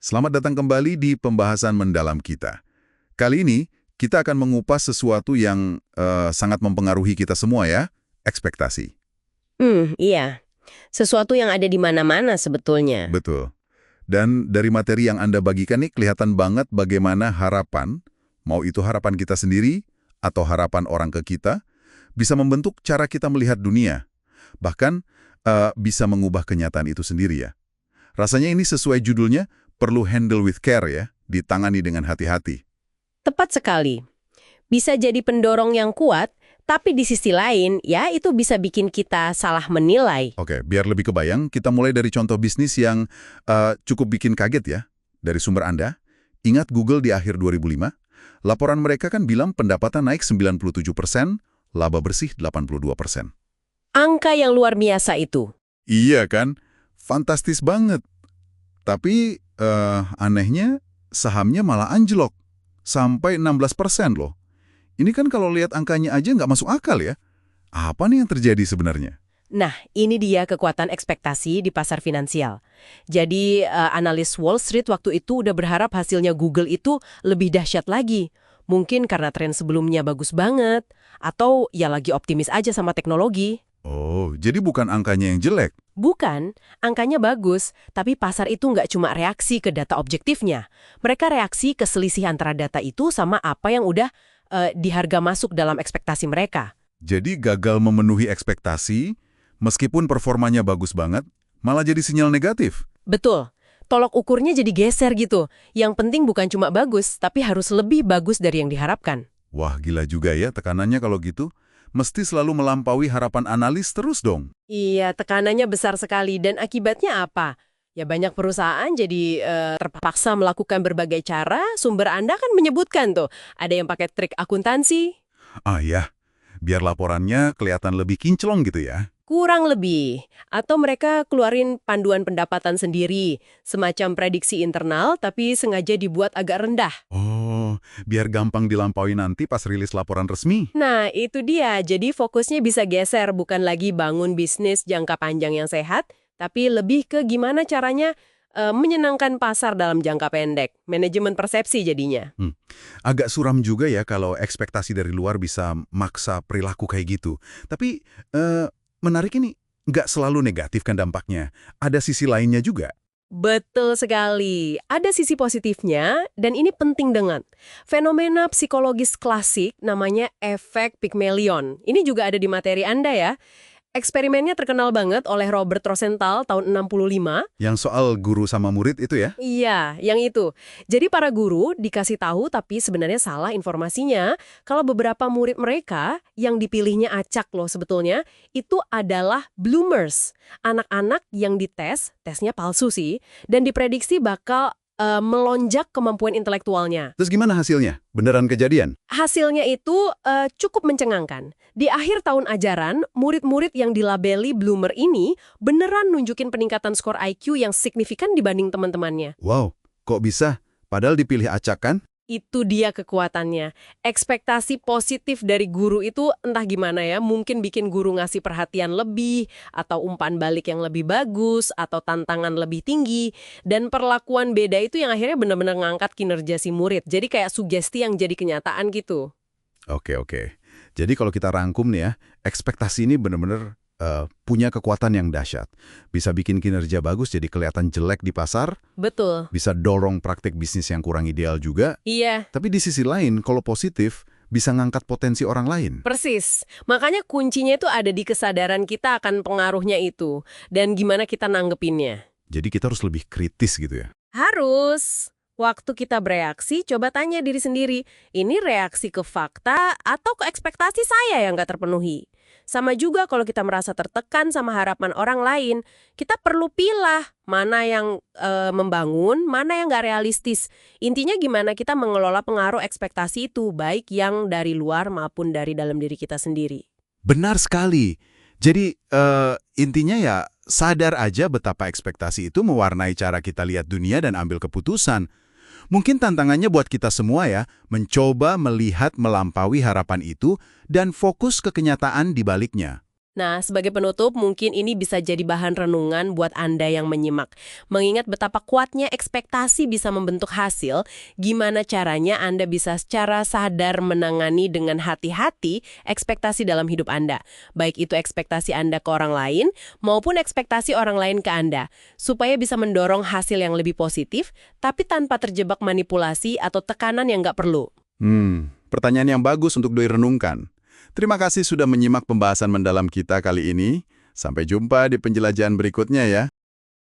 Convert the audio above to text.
Selamat datang kembali di pembahasan mendalam kita. Kali ini, kita akan mengupas sesuatu yang sangat mempengaruhi kita semua ya, ekspektasi. Iya. Sesuatu yang ada di mana-mana sebetulnya. Betul. Dan dari materi yang Anda bagikan nih, kelihatan banget bagaimana harapan, mau itu harapan kita sendiri atau harapan orang ke kita, bisa membentuk cara kita melihat dunia. Bahkan, bisa mengubah kenyataan itu sendiri ya. Rasanya ini sesuai judulnya, perlu handle with care ya, ditangani dengan hati-hati. Tepat sekali. Bisa jadi pendorong yang kuat, tapi di sisi lain, ya itu bisa bikin kita salah menilai. Oke, biar lebih kebayang, kita mulai dari contoh bisnis yang cukup bikin kaget ya. Dari sumber Anda, ingat Google di akhir 2005, laporan mereka kan bilang pendapatan naik 97%, laba bersih 82%. Angka yang luar biasa itu. Iya kan? Fantastis banget. Tapi anehnya sahamnya malah anjlok. Sampai 16% loh. Ini kan kalau lihat angkanya aja nggak masuk akal ya. Apa nih yang terjadi sebenarnya? Nah, ini dia kekuatan ekspektasi di pasar finansial. Jadi, analis Wall Street waktu itu udah berharap hasilnya Google itu lebih dahsyat lagi. Mungkin karena tren sebelumnya bagus banget, atau ya lagi optimis aja sama teknologi. Oh, jadi bukan angkanya yang jelek. Bukan, angkanya bagus, tapi pasar itu nggak cuma reaksi ke data objektifnya. Mereka reaksi ke selisih antara data itu sama apa yang udah di harga masuk dalam ekspektasi mereka. Jadi gagal memenuhi ekspektasi, meskipun performanya bagus banget, malah jadi sinyal negatif. Betul, tolok ukurnya jadi geser gitu. Yang penting bukan cuma bagus, tapi harus lebih bagus dari yang diharapkan. Wah, gila juga ya tekanannya kalau gitu. Mesti selalu melampaui harapan analis terus dong. Iya, tekanannya besar sekali. Dan akibatnya apa? Ya banyak perusahaan jadi terpaksa melakukan berbagai cara. Sumber Anda kan menyebutkan tuh, ada yang pakai trik akuntansi. Ah ya, biar laporannya kelihatan lebih kinclong gitu ya. Kurang lebih. Atau mereka keluarin panduan pendapatan sendiri, semacam prediksi internal tapi sengaja dibuat agak rendah. Oh, biar gampang dilampaui nanti pas rilis laporan resmi. Nah, itu dia. Jadi fokusnya bisa geser, bukan lagi bangun bisnis jangka panjang yang sehat, tapi lebih ke gimana caranya menyenangkan pasar dalam jangka pendek. Manajemen persepsi jadinya. Agak suram juga ya kalau ekspektasi dari luar bisa maksa perilaku kayak gitu. Tapi menarik ini, nggak selalu negatif kan dampaknya. Ada sisi lainnya juga. Betul sekali. Ada sisi positifnya, dan ini penting banget. Fenomena psikologis klasik namanya efek Pygmalion. Ini juga ada di materi Anda ya. Eksperimennya terkenal banget oleh Robert Rosenthal tahun 65. Yang soal guru sama murid itu ya? Iya, yang itu. Jadi para guru dikasih tahu tapi sebenarnya salah informasinya kalau beberapa murid mereka yang dipilihnya acak loh sebetulnya, itu adalah bloomers. Anak-anak yang dites, tesnya palsu sih, dan diprediksi bakal melonjak kemampuan intelektualnya. Terus gimana hasilnya? Beneran kejadian? Hasilnya itu cukup mencengangkan. Di akhir tahun ajaran, murid-murid yang dilabeli bloomer ini beneran nunjukin peningkatan skor IQ yang signifikan dibanding teman-temannya. Wow, kok bisa? Padahal dipilih acak kan? Itu dia kekuatannya. Ekspektasi positif dari guru itu entah gimana ya, mungkin bikin guru ngasih perhatian lebih, atau umpan balik yang lebih bagus, atau tantangan lebih tinggi. Dan perlakuan beda itu yang akhirnya benar-benar ngangkat kinerja si murid. Jadi kayak sugesti yang jadi kenyataan gitu. Oke. Jadi kalau kita rangkum nih ya, ekspektasi ini benar-benar punya kekuatan yang dahsyat. Bisa bikin kinerja bagus jadi kelihatan jelek di pasar. Betul. Bisa dorong praktik bisnis yang kurang ideal juga. Iya. Tapi di sisi lain, kalau positif, bisa ngangkat potensi orang lain. Persis. Makanya kuncinya itu ada di kesadaran kita akan pengaruhnya itu. Dan gimana kita nanggepinnya. Jadi kita harus lebih kritis gitu ya. Harus. Waktu kita bereaksi, coba tanya diri sendiri, ini reaksi ke fakta atau ke ekspektasi saya yang nggak terpenuhi? Sama juga kalau kita merasa tertekan sama harapan orang lain, kita perlu pilah mana yang membangun, mana yang nggak realistis. Intinya gimana kita mengelola pengaruh ekspektasi itu, baik yang dari luar maupun dari dalam diri kita sendiri. Benar sekali. Jadi intinya ya sadar aja betapa ekspektasi itu mewarnai cara kita lihat dunia dan ambil keputusan. Mungkin tantangannya buat kita semua ya, mencoba melihat melampaui harapan itu dan fokus ke kenyataan di baliknya. Nah, sebagai penutup, mungkin ini bisa jadi bahan renungan buat Anda yang menyimak. Mengingat betapa kuatnya ekspektasi bisa membentuk hasil, gimana caranya Anda bisa secara sadar menangani dengan hati-hati ekspektasi dalam hidup Anda. Baik itu ekspektasi Anda ke orang lain, maupun ekspektasi orang lain ke Anda. Supaya bisa mendorong hasil yang lebih positif, tapi tanpa terjebak manipulasi atau tekanan yang nggak perlu. Pertanyaan yang bagus untuk direnungkan. Terima kasih sudah menyimak pembahasan mendalam kita kali ini. Sampai jumpa di penjelajahan berikutnya ya.